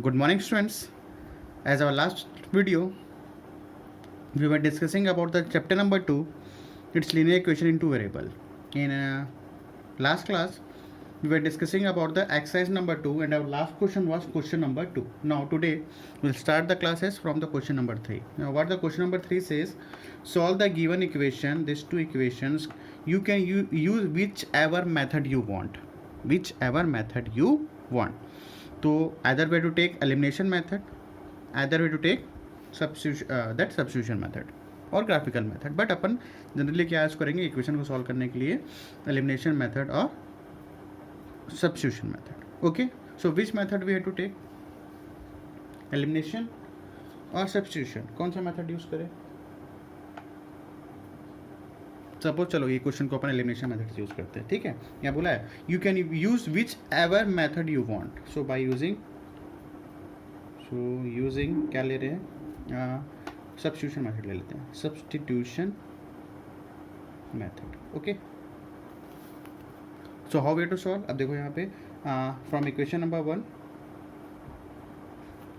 Good morning, students. As our last video, we were discussing about the chapter number 2, its linear equation in two variable. In last class, we were discussing about the exercise number 2, and our last question was question number 2. Now today, we'll start the classes from the question number 3. Now what the question number 3 says, solve the given equation, these two equations. You can use whichever method you want. Whichever method you want. So either way to take elimination method, either way to take substitution method और graphical method. But अपन generally क्या use करेंगे equation को solve करने के लिए, elimination method और substitution method. Okay, so which method we have to take, elimination और सब्स्टिट्यूशन, कौन सा मेथड यूज़ करें? सपोज चलो ये क्वेश्चन को अपन एलिमिनेशन मेथड से यूज़ करते हैं. ठीक है, यहाँ बोला है you can use whichever method you want. So by using क्या ले रहे हैं, सब्स्टिट्यूशन मेथड ले लेते हैं, substitution method. Okay, so how way to solve. अब देखो यहाँ पे from equation number 1,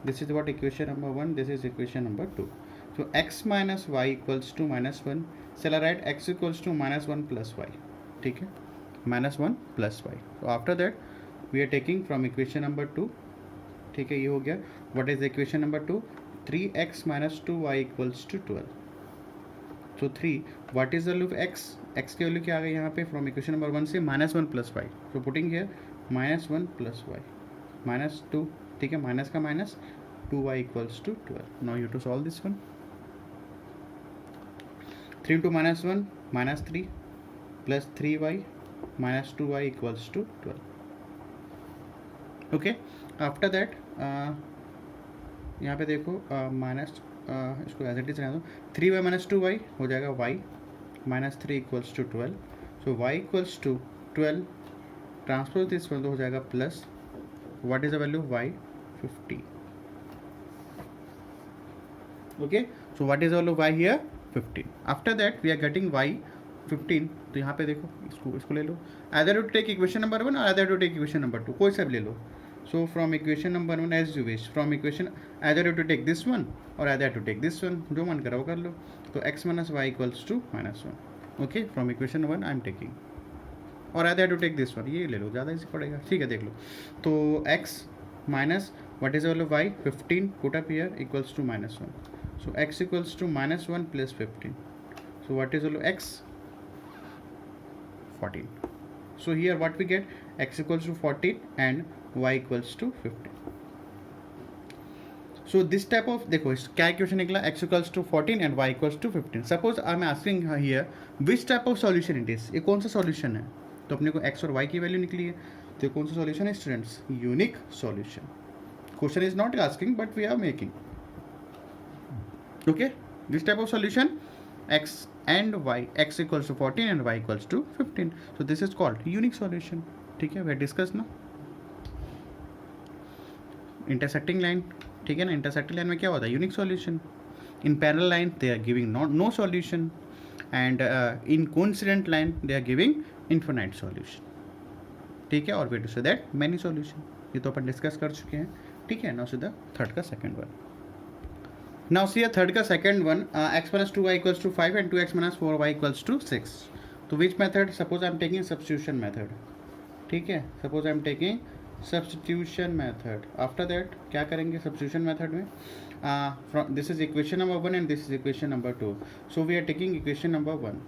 this is what equation number 1, this is equation number 2. So x minus y equals to -1. Shall I write x equals to -1 plus y? ठीक है, -1 plus y. So after that we are taking from equation number 2. ठीक है, ये हो गया. What is the equation number 2? 3x minus 2y equals to 12. So 3, what is the value of x? x की value क्या आ गई यहाँ पे फ्रॉम इक्वेशन नंबर 1 से -1 plus y. So putting here -1 plus y -2. ठीक है, माइनस का minus, 2y equals to 12. Now you to solve this one. 3 into -1 -3 plus 3y minus 2y equals to 12. Okay, after that यहाँ पे देखो minus, इसको as it is रहने दो. 3y minus 2y हो जाएगा y minus 3 equals to 12. So y equals to 12, transpose this one तो हो जाएगा plus, what is the value of y? 50. Okay, so what is the value of y here? 15. After that we are getting y 15. तो यहाँ पे देखो इसको ले लो, either to take equation number 1 और either to take equation number 2, कोई सा भी ले लो. So from equation number 1 as you wish, from equation either to take this one और either to take this one, जो मन करो कर लो. तो x minus y equals to -1. Okay, from equation 1 I am taking, और either to take this one, ये ले लो, ज़्यादा इजी पड़ेगा. ठीक है, देख लो. तो x minus what is the value of y? 15. Put up here equals to -1. So x equals to -1 plus 15. So what is the value of x? 14. So here what we get? X equals to 14 and y equals to 15. So this type of, देखो क्या equation निकला? x equals to 14 and y equals to 15. Suppose I am asking here which type of solution it is. ये कौन सा solution है? तो अपने को x और y की वैल्यू निकली है, तो कौन सा solution है students? Unique solution. Question is not asking but we are making. Okay, this type of solution, x and y, x equals to 14 and y equals to 15. So this is called unique solution. ठीक है, we discuss ना. Intersecting line, ठीक है ना, intersecting line में क्या होता है? Unique solution. In parallel line they are giving no solution, and in coincident line they are giving infinite solution. ठीक है, और we to say that many solution. ये तो अपन डिस्कस कर चुके हैं. ठीक है, now सीधा थर्ड का second one. Now see a third का second one, x minus 2y equals to 5 and 2x minus 4y equals to 6. तो which method? Suppose I am taking substitution method. ठीक है, suppose I am taking substitution method. After that क्या करेंगे substitution method में? From this is equation number 1 and this is equation number 2. So we are taking equation number 1.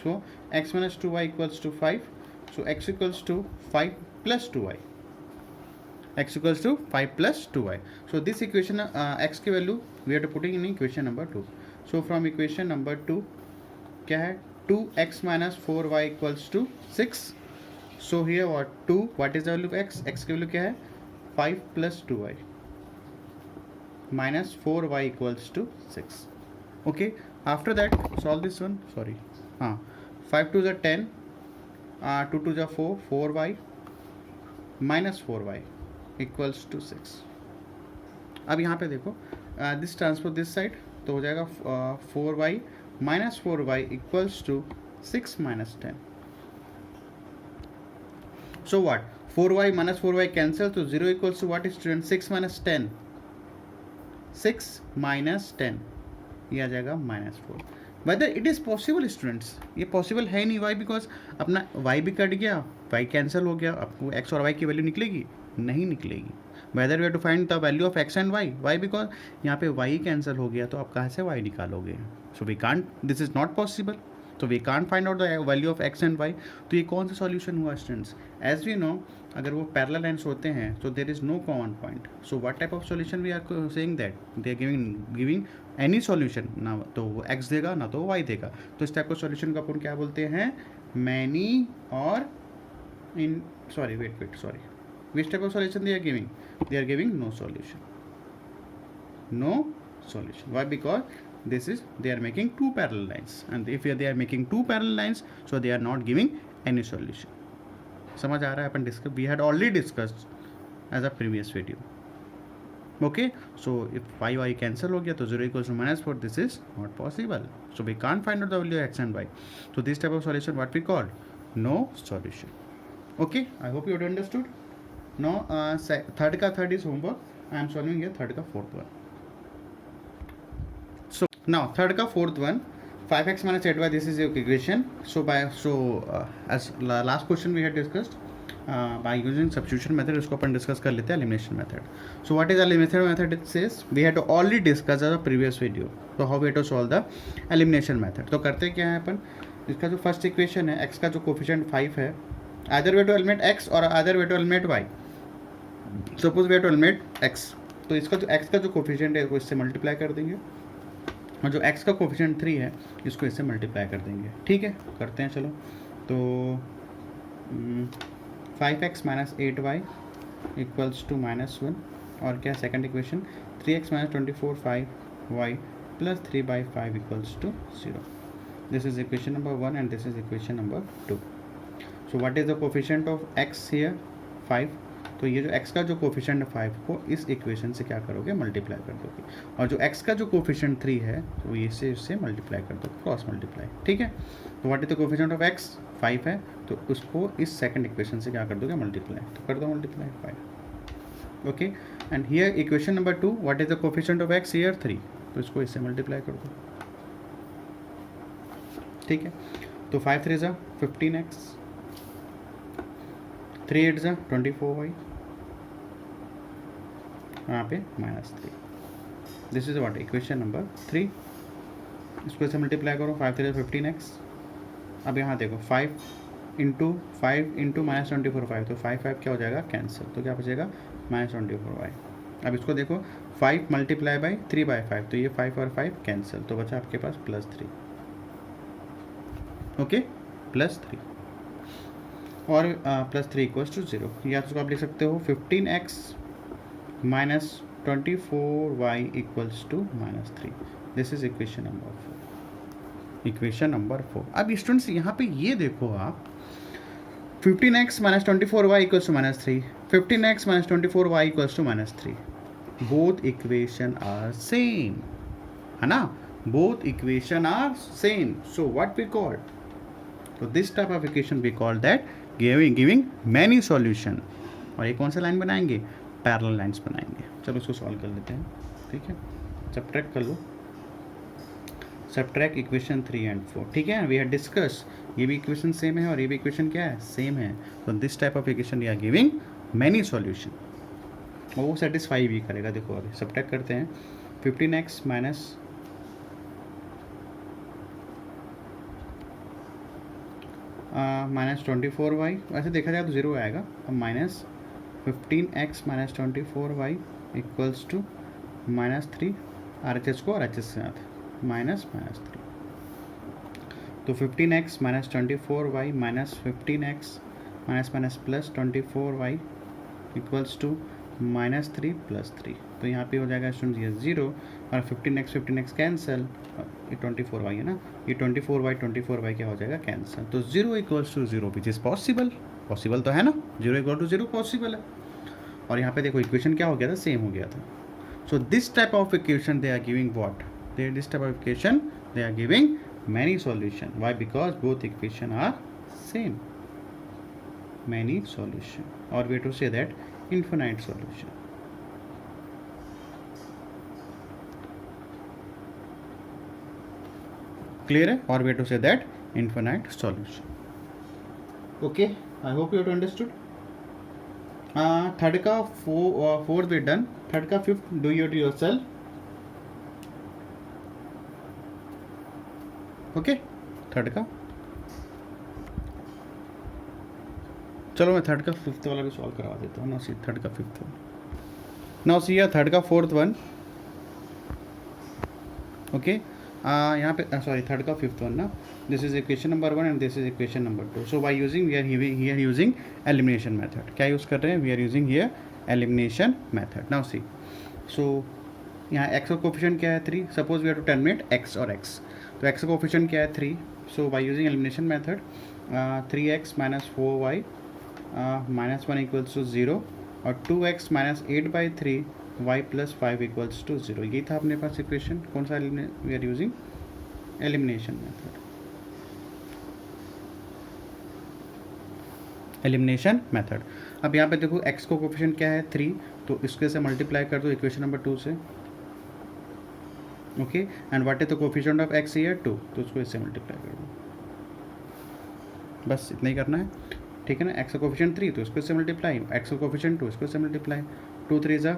So x minus 2y equals to 5. So x equals to 5 plus 2y. x equals to 5 plus 2y. So this equation x की value we are to putting in equation number 2. So from equation number 2 क्या है? 2x minus 4y equals to 6. So here what is the value of x? x की value क्या है? 5 plus 2y minus 4y equals to 6. Okay, after that solve this one. Sorry, 5 to the 10, 2 to the 4, 4y minus 4y equals to 6. अब यहाँ पे देखो this transpose this side, तो हो जाएगा 4y minus 4y equals to 6 minus 10. So what? 4y minus 4y cancel, तो 0 equals to what student? 6 minus 10. 6 minus 10 ये आ जाएगा -4. Whether it is possible students, ये possible है नहीं. Why? Because अपना y भी कट गया, y कैंसिल हो गया, आपको x और y की वैल्यू निकलेगी? नहीं निकलेगी. Whether we have to find the value of x and y. Why? Because यहाँ पे y कैंसिल हो गया, तो आप कहाँ से y निकालोगे? So we can't, this is not possible. तो we can't find out the value of x and y. तो ये कौन सा सॉल्यूशन हुआ स्टूडेंट्स? एज वी नो, अगर वो पैरेलल लाइन्स होते हैं तो there is no common point. So what type of solution we are saying that they are giving any solution. ना तो वो एक्स देगा ना तो वाई देगा. तो इस टाइप का सॉल्यूशन को अपन क्या बोलते हैं? मैनी और in sorry which type of solution they are giving no solution. No solution. Why? Because this is, they are making two parallel lines, and if they are making two parallel lines, so they are not giving any solution. समझ आ रहा है? अपन discuss, we had already discussed as a previous video. Okay, so if y cancel हो गया तो 0 equals to -4, this is not possible. So we can't find out the value of x and y. So this type of solution what we call no solution. Okay, I hope you have understood. Now third is homework. I am solving here third का fourth one. So now third का fourth one, 5x minus 8y, this is your equation. So as last question we had discussed, by using substitution method, इसको अपन discuss कर लेते हैं elimination method. So what is elimination method? It says we had to already discuss as a previous video. So how we have to solve the elimination method. तो करते क्या है अपन, इसका जो फर्स्ट इक्वेशन है, x का जो कोफिशिएंट 5 है, either way to eliminate x or either way to eliminate y. Suppose we have to eliminate x, तो इसका जो x का जो कोफिशिएंट है वो इससे मल्टीप्लाई कर देंगे, और जो x का कोफिशिएंट 3 है इसको इससे मल्टीप्लाई कर देंगे. ठीक है, करते हैं. चलो, तो 5x minus 8y equals to -1, और क्या second equation 3x minus 24 5y plus 3/5 equals to 0. This is equation number 1 and this is equation number 2. So what is the coefficient of x here? 5. तो ये जो x का जो coefficient 5 को इस equation से क्या करोगे? मल्टीप्लाई कर दोगे. और जो x का जो कोफिशिएंट 3 है तो ये इससे मल्टीप्लाई कर दो, क्रॉस मल्टीप्लाई. ठीक है, तो what is the coefficient of x? 5 है, तो उसको इस सेकंड इक्वेशन से क्या कर दोगे? मल्टीप्लाई. तो कर दो multiply 5. Okay, and here equation number 2, what is the coefficient of x here? 3. तो इसको इससे मल्टीप्लाई कर दो. ठीक है, तो 5 3 जा 15x, 3 8 जा 24y, यहाँ पे -3. This is what? Equation number 3. इसको ऐसे मल्टीप्लाई करो, 5 3 15x. अब यहाँ देखो 5 इंटू -24 5, तो 5 क्या हो जाएगा? कैंसिल. तो क्या बचेगा? -24y. अब इसको देखो 5 मल्टीप्लाई बाई 3/5, तो ये 5 और 5 कैंसिल, तो बचा आपके पास +3. ओके, +3 और +3 इक्वल्स टू 0. या तो आप लिख सकते हो 15x minus 24y equals to -3. This is equation number 4. Equation number 4. अब स्टूडेंट्स यहाँ पे ये देखो आप, 15x minus 24y equals to -3, 15x minus 24y equals to -3. Both equation are same, है ना? Both equation are same. So what we call, तो this type of equation we call that giving many solution. और ये कौन सा line बनाएंगे? Parallel lines बनाएंगे. चलो इसको सॉल्व कर लेते हैं. ठीक है, सब्ट्रैक्ट कर लो, सब्ट्रैक्ट इक्वेशन 3 एंड 4. ठीक है, वी हैव डिस्कस, ये भी इक्वेशन सेम है और ये भी इक्वेशन क्या है? सेम है. तो this type of equation we are giving many solution, और वो सेटिस्फाई भी करेगा. देखो अभी सब्ट्रैक्ट करते हैं. 15x माइनस -24y, वैसे देखा जाए तो 0 आएगा. अब minus 15x minus 24y equals to -3, RHS को RHS से साथ -3. तो 15x minus 24y minus 15x minus plus 24y equals to -3 + 3. तो यहाँ पे हो जाएगा स्टूडेंट ये 0, और 15x कैंसिल, ये 24y है ना, ये 24y क्या हो जाएगा? कैंसिल. तो 0 equals to 0 which is possible. Possible तो है ना, 0 इक्वल टू 0 पॉसिबल है. और यहाँ पे देखो इक्वेशन क्या हो गया था? सेम हो गया था. So this type of equation they are giving what? This type of equation they are giving many solution. Why? Because both equation are same. many solution, or way to say that infinite solution. Clear है? Or way to say that infinite solution. Okay, I hope you have understood. Third का fourth way done. Third का fifth do it yourself. Okay, third का चलो मैं third का fifth वाला भी solve करवा देता हूँ ना. सी थर्ड का fifth one. Now see third का फोर्थ वन. ओके, यहाँ पे सॉरी थर्ड का फिफ्थ वन ना. This is equation number 1 and this is equation number 2. So by using we are using elimination method. क्या use कर रहे हैं? We are using here elimination method. Now see, so यहाँ X का coefficient क्या है? 3. Suppose we are to terminate x और X. तो एक्स का कोफिशिएंट क्या है? 3. So by using elimination method 3x minus 4y minus 1 equals to 0 और 2x minus 8/3 y plus 5 equals to 0. ये था अपने पास इक्वेशन. कौन सा? We are using elimination method. Elimination method. अब यहाँ पे देखो x को कोफिशिएंट क्या है? 3. तो इसके से मल्टीप्लाई कर दो इक्वेशन नंबर 2 से. Okay, and what is the coefficient of x here? 2. तो उसको इससे मल्टीप्लाई कर दो. बस इतना ही करना है. ठीक है ना. x का कोफिशिएंट 3 तो इसको इससे मल्टीप्लाई. x का कोफिशिएंट 2 इसको इससे मल्टीप्लाई. 2 3 ज़ा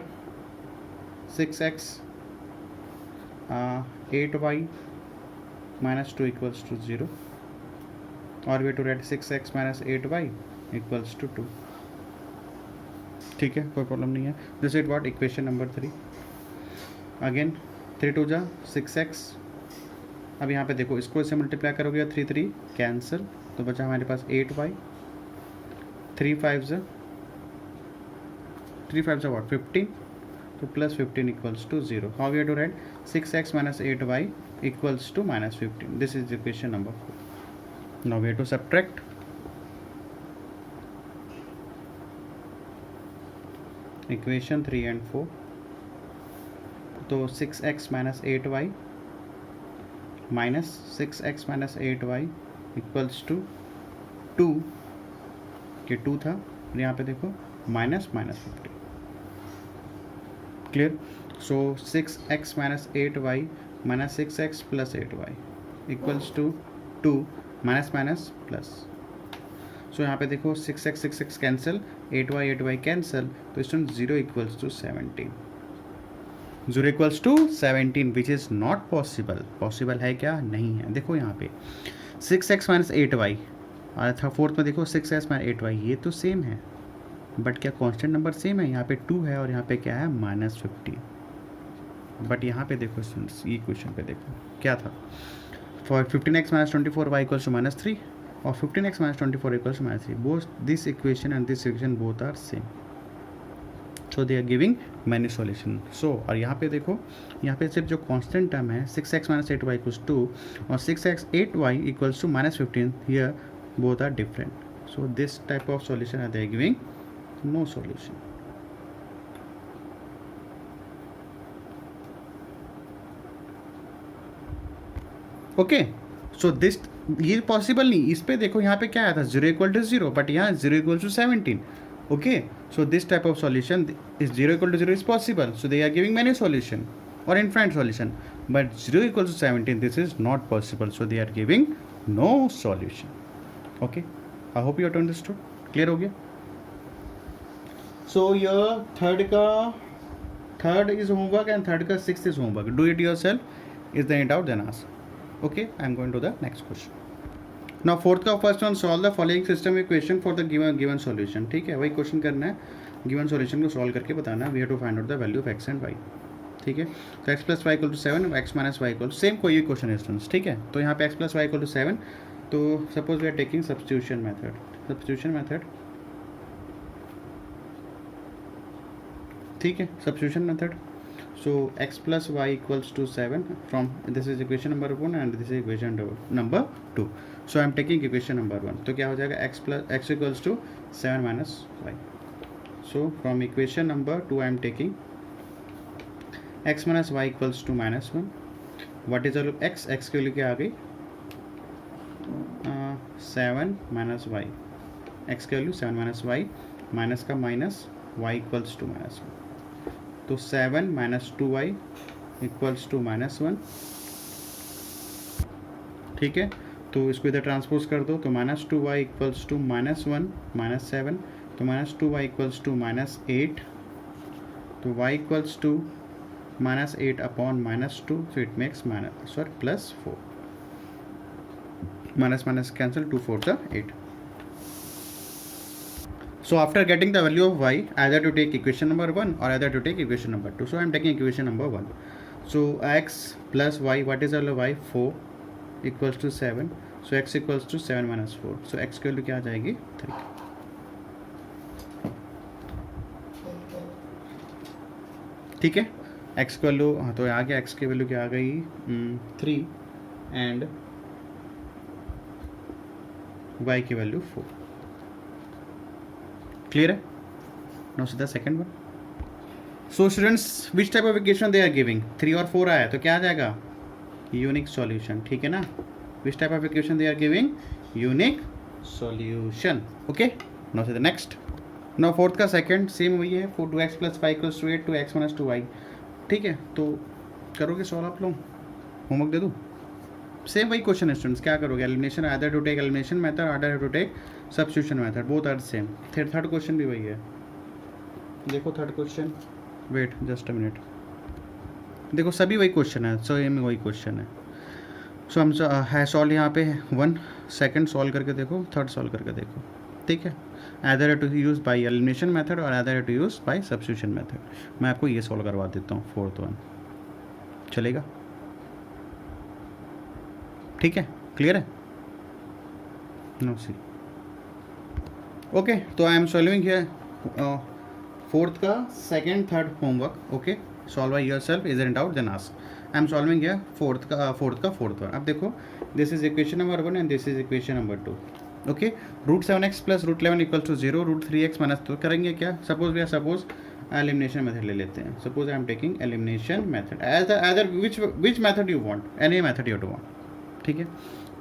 6x 8y minus 2 equals to 0. और way to write 6x minus 8y equals to 2. ठीक है, कोई प्रॉब्लम नहीं है. This is what equation number 3. Again 3 2 ज़ा 6x. अब यहाँ पे देखो इसको इससे मल्टीप्लाई करोगे 3 3 कैंसिल. तो बचा हमारे पास 8y. 3 5 ज़ा व्हाट 15. तो plus 15 equals to 0. How we have to write 6x minus 8y equals to minus 15. This is equation number 4. Now we have to subtract. Equation 3 and 4. तो 6x minus 8y minus 6x minus 8y equals to 2. ये 2 था और यहाँ पे देखो minus minus 50. Clear. So 6x minus 8y minus 6x plus 8y equals to 2 minus minus plus. सो यहाँ पे देखो 6x कैंसिल, 8y कैंसिल. तो इसमें 0 equals to 17. 0 equals to 17 which is not possible. Possible है क्या? नहीं है. देखो यहाँ पे 6x माइनस 8y और था फोर्थ में देखो 6x माइनस 8y. ये तो सेम है बट क्या कांस्टेंट नंबर सेम है? यहाँ पे 2 है और यहाँ पे क्या है? माइनस 50. बट यहाँ पे देखो ये क्वेश्चन पे देखो क्या था? For 15x minus 24y equals to minus 3 और 15x minus 24 equals to minus 3. Both this equation and this equation both are same. So they are giving many solution. So और यहाँ पे देखो, यहाँ पे सिर्फ जो कांस्टेंट टर्म है 6x माइनस 8y इक्वल्स 2 और 6x 8y equals to minus 15. Here both are different. So this type of solution are they giving no solution. Okay, so this ये पॉसिबल नहीं. इस पे देखो यहाँ पे क्या आया था? 0 इक्वल टू 0 बट यहाँ 0 equal to 17. Okay, so this type of solution is 0 equal to 0 is possible. So they are giving many solution और infinite solution. But 0 equal to 17 this is not possible. So they are giving no solution. Okay, I hope you understood. Clear हो गया. So your third is homework and third का 6th is homework. Do it yourself. Is the any doubt then ask. Okay, I am going to the next question. Now fourth का first one, solve the following system equation for the given solution. ठीक है, वही question करना है. Given solution को solve करके बताना है. We have to find out the value of x and y. ठीक है, तो x plus y equal to 7, x minus y equal same कोई भी क्वेश्चन है स्टूडेंट्स. ठीक है, तो यहाँ पे x plus y equal to 7. तो suppose we are taking substitution method. ठीक है, substitution method. So x plus y equals to 7 from this is equation number 1 and this is equation number 2. So I am taking equation number 1. तो क्या हो जाएगा? x equals to 7 minus y. So from equation number 2 I am taking x minus y equals to minus 1. What is x के लिए क्या आ गई? 7 minus Y x की वैल्यू 7 माइनस वाई, माइनस का माइनस, वाई इक्वल्स टू -1, तो 7 minus 2y equals to -1, ठीक है। तो इसको इधर ट्रांसपोज कर दो, तो -2y इक्वल्स टू -1 -7, तो -2y इक्वल्स टू -8, तो y equals to -8 upon -2, so it makes +4, minus minus cancel, 2 4 8. So after getting the value of y, either to take equation number 1 or either to take equation number 2. So I am taking equation number 1. So x plus y, what is our y? 4 equals to 7. So x equals to 7 minus 4. So x की value क्या आ जाएगी? 3. ठीक है, x की value, हाँ तो आ गया, x की वैल्यू क्या आ गई? 3 एंड y की वैल्यू 4. क्लियर है? Now see the second one. So students, which type of equation they are giving? 3 और 4 आया तो क्या आ जाएगा? यूनिक सॉल्यूशन, ठीक है ना? Which type of equation they are giving? Unique solution. Okay, now see the next. Now fourth का सेकंड सेम वही है, 4 2x + 5 = 8, 2x - 2y. ठीक है, तो करोगे सॉल्व आप लोग? होमवर्क दे दूँ? सेम वही क्वेश्चन है स्टूडेंट्स. क्या करोगे? Elimination, either to take elimination method, either to take substitution method, both are same. Third question भी वही है. देखो third question, wait just a minute. देखो सभी वही क्वेश्चन है, सो में वही क्वेश्चन है. सो हम है सॉल्व यहाँ पे 1, सेकंड सॉल्व करके देखो, थर्ड सॉल्व करके देखो. ठीक है, either to use by elimination method और either to use by substitution method. मैं आपको ये सॉल्व करवा देता हूँ, फोर्थ वन. चलेगा? ठीक है, क्लियर है? No see. ओके, तो I am solving here fourth का second third homework. Okay, solve by yourself, is in doubt then ask. I am solving here fourth का फोर्थ वन. अब देखो, this is equation number 1 and this is equation number 2. Okay, √7x + √11 equals to 0, √3x minus, तो करेंगे क्या? Suppose elimination method ले लेते हैं. Suppose I am taking elimination method as other which method you want, any method you want. ठीक है,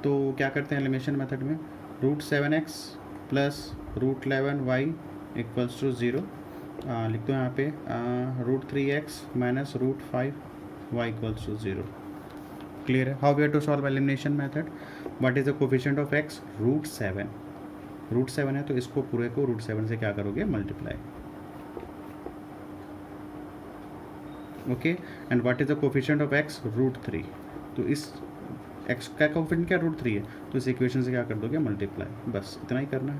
तो क्या करते हैं एलिमिनेशन मेथड में? √7x + √11y equals to 0. लिख दो यहाँ पे √3x - √5y equals to 0. Clear है? How we are to solve elimination method? What is the coefficient of x? √7. √7 है तो इसको पूरे को √7 से क्या करोगे? Multiply. Okay, and what is the coefficient of x? √3. तो इस x का कोफिशिएंट क्या? √3 है, तो इस इक्वेशन से क्या कर दोगे? मल्टीप्लाई. बस इतना ही करना है.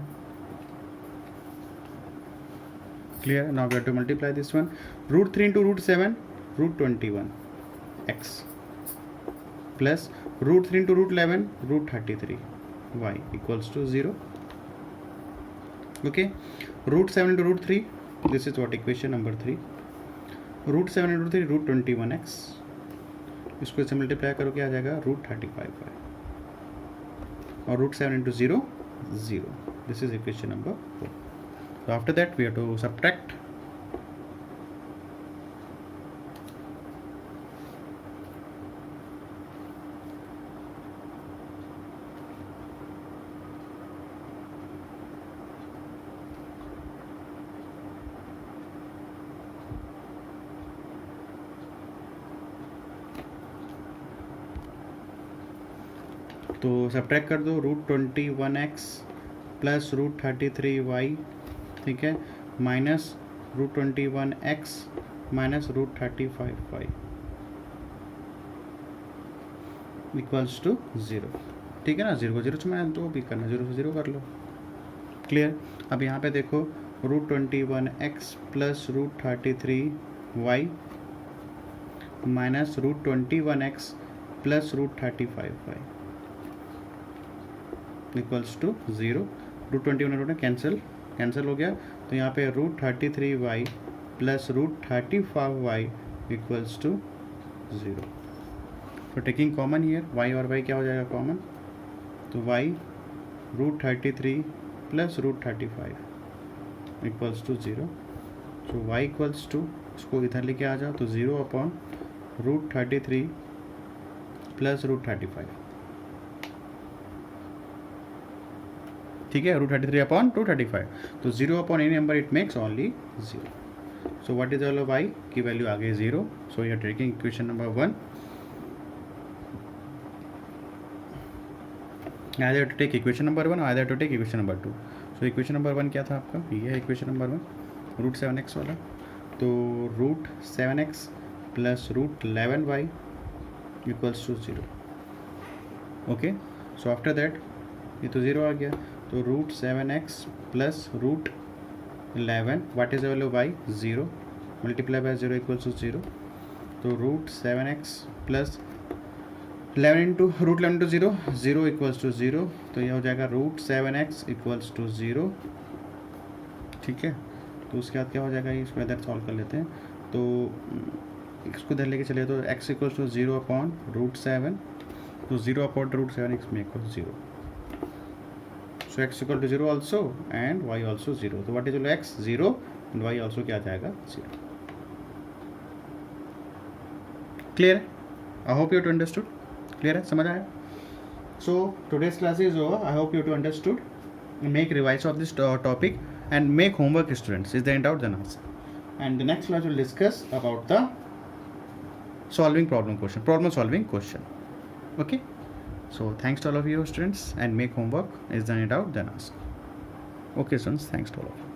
Clear? Now we have to multiply this one. √3 × √7, √21x प्लस √3 × √11, √33y equals to 0. Okay, √7 × √3, this is what? Equation number 3. √7 × 3, √21x. इसको इससे मल्टीप्लाई करो, क्या आ जाएगा? √35y. और √7 × 0, 0. This is equation number 4. So after that we have to subtract. तो subtract कर दो. √21x प्लस √33y, ठीक है, minus √21x minus √35y equals to 0. ठीक है ना? 0 को 0 से मैं तो भी करना, 0 से 0 कर लो. क्लियर? अब यहाँ पे देखो, √21x plus √33y minus √21x plus √35y equals to 0. √21 cancel हो गया, तो यहाँ पे √33y plus √35y equals to 0. तो टेकिंग कॉमन हियर, y और y क्या हो जाएगा? कॉमन. तो y √33 प्लस √35 इक्वल्स टू 0. तो y इक्वल्स टू, इसको इधर लेके आ जाओ, तो 0 अपॉन √33 प्लस √35. ठीक है, √33 अपॉन 235, तो 0 upon any number it makes only 0. So what is value y की वैल्यू आ गई 0. So you are taking equation number 1. either to take equation number 1 or either to take equation number 2. so equation number 1 क्या था आपका, ये है equation number 1 √7x वाला. तो √7x plus √11y equals to 0. Okay, so after that ये तो 0 आ गया, तो √7x plus √11 what is value y 0 multiply by 0 equals to 0. तो √7x plus 11 into √11 into 0 0 equals to 0. तो ये हो जाएगा √7x इक्वल्स टू 0. ठीक है, तो उसके बाद क्या हो जाएगा, इसको इधर सॉल्व कर लेते हैं. तो इसको इधर लेके चले तो x इक्वल्स टू 0 अपॉन √7. तो 0 अपॉन √7 x में equal 0. So x equal to 0 also and y also 0. तो what is x 0 and y also क्या आ जाएगा 0. क्लियर है? I hope you to understood. Clear है, समझ आया? So today's class is over. I hope you to understood. Make revise of this topic and make homework, students. Is there any doubt, then answer. And the next class will discuss about the problem solving question. Okay, so thanks to all of you students, and make homework. Is there any doubt, then ask. Okay students, thanks to all of you.